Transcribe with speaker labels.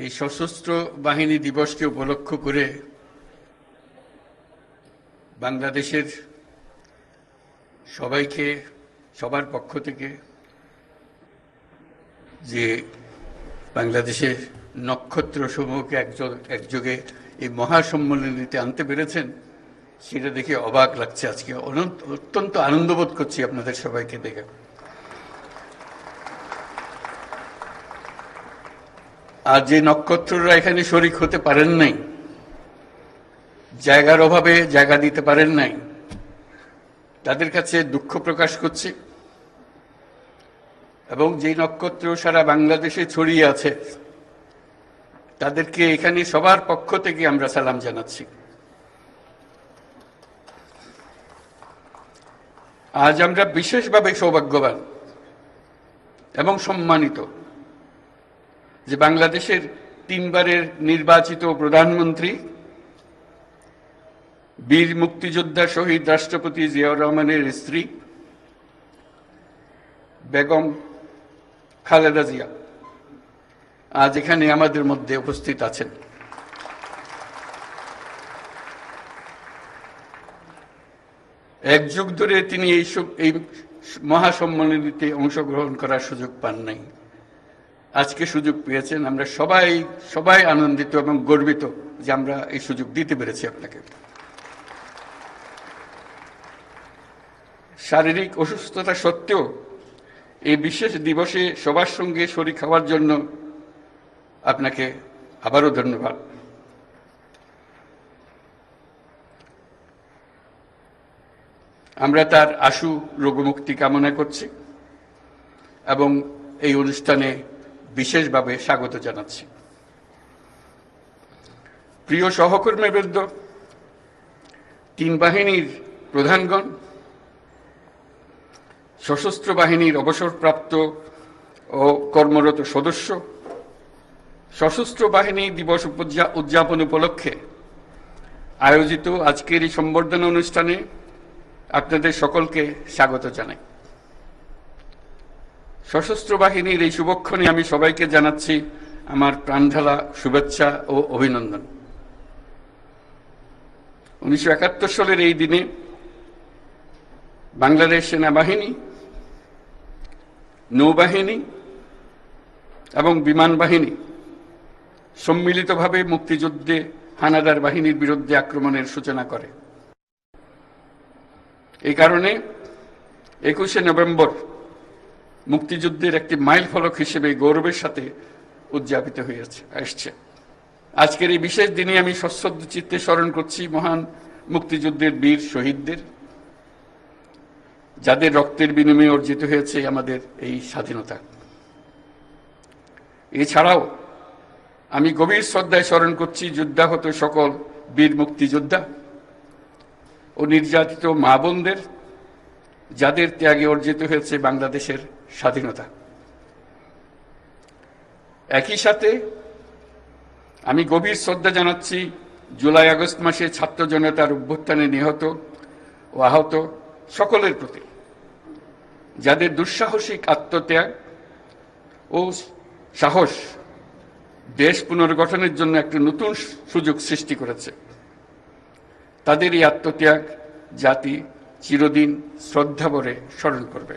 Speaker 1: এই সশস্ত্র বাহিনী দিবসকে উপলক্ষ করে বাংলাদেশের সবাইকে সবার পক্ষ থেকে যে বাংলাদেশের নক্ষত্রসমূহকে একযোগে এই মহাসম্মেলনীতে আনতে পেরেছেন সেটা দেখে অবাক লাগছে। আজকে অত্যন্ত আনন্দবোধ করছি আপনাদের সবাইকে দেখে। আর যে নক্ষত্ররা এখানে শরিক হতে পারেন নাই, জায়গার অভাবে জায়গা দিতে পারেন নাই, তাদের কাছে দুঃখ প্রকাশ করছি। এবং যে নক্ষত্র সারা বাংলাদেশে ছড়িয়ে আছে তাদেরকে এখানে সবার পক্ষ থেকে আমরা সালাম জানাচ্ছি। আজ আমরা বিশেষভাবে সৌভাগ্যবান এবং সম্মানিত যে বাংলাদেশের 3 বারের নির্বাচিত প্রধানমন্ত্রী বীর মুক্তিযোদ্ধা শহীদ রাষ্ট্রপতি জিয়াউর রহমানের স্ত্রী বেগম খালেদা জিয়া আজ এখানে আমাদের মধ্যে উপস্থিত আছেন। এক যুগ ধরে তিনি এই মহাসম্মেলনীতে অংশগ্রহণ করার সুযোগ পান নাই, আজকে সুযোগ পেয়েছেন। আমরা সবাই আনন্দিত এবং গর্বিত যে আমরা এই সুযোগ দিতে পেরেছি আপনাকে। শারীরিক অসুস্থতা সত্ত্বেও এই বিশেষ দিবসে সবার সঙ্গে শরীক হওয়ার জন্য আপনাকে আবারও ধন্যবাদ। আমরা তার আশু রোগমুক্তি কামনা করছি এবং এই অনুষ্ঠানে বিশেষভাবে স্বাগত জানাচ্ছি। প্রিয় সহকর্মীবৃন্দ, 3 বাহিনীর প্রধানগণ, সশস্ত্র বাহিনীর অবসরপ্রাপ্ত ও কর্মরত সদস্য, সশস্ত্র বাহিনী দিবস উদযাপন উপলক্ষে আয়োজিত আজকের এই সম্বর্ধনা অনুষ্ঠানে আপনাদের সকলকে স্বাগত জানাই। সশস্ত্র বাহিনীর এই শুভক্ষণে আমি সবাইকে জানাচ্ছি আমার প্রাণঢালা শুভেচ্ছা ও অভিনন্দন। 1971 সালের এই দিনে বাংলাদেশ সেনাবাহিনী, নৌবাহিনী এবং বিমান বাহিনী সম্মিলিতভাবে মুক্তিযুদ্ধে হানাদার বাহিনীর বিরুদ্ধে আক্রমণের সূচনা করে। এই কারণে 21শে নভেম্বর মুক্তিযুদ্ধের একটি মাইল ফলক হিসেবে গৌরবের সাথে উদযাপিত হয়ে আসছে। আজকের এই বিশেষ দিনে আমি সশ্রদ্ধ চিত্তে স্মরণ করছি মহান মুক্তিযুদ্ধের বীর শহীদদের, যাদের রক্তের বিনিময়ে অর্জিত হয়েছে আমাদের এই স্বাধীনতা। এছাড়াও আমি গভীর শ্রদ্ধায় স্মরণ করছি যুদ্ধাহত সকল বীর মুক্তিযোদ্ধা ও নির্যাতিত মা বোনদের, যাদের ত্যাগে অর্জিত হয়েছে বাংলাদেশের স্বাধীনতা। একই সাথে আমি গভীর শ্রদ্ধা জানাচ্ছি জুলাই আগস্ট মাসে ছাত্র জনতার অভ্যুত্থানে নিহত ও আহত সকলের প্রতি, যাদের দুঃসাহসিক আত্মত্যাগ ও সাহস দেশ পুনর্গঠনের জন্য একটি নতুন সুযোগ সৃষ্টি করেছে। তাদের এই আত্মত্যাগ জাতি চিরদিন শ্রদ্ধা ভরে স্মরণ করবে।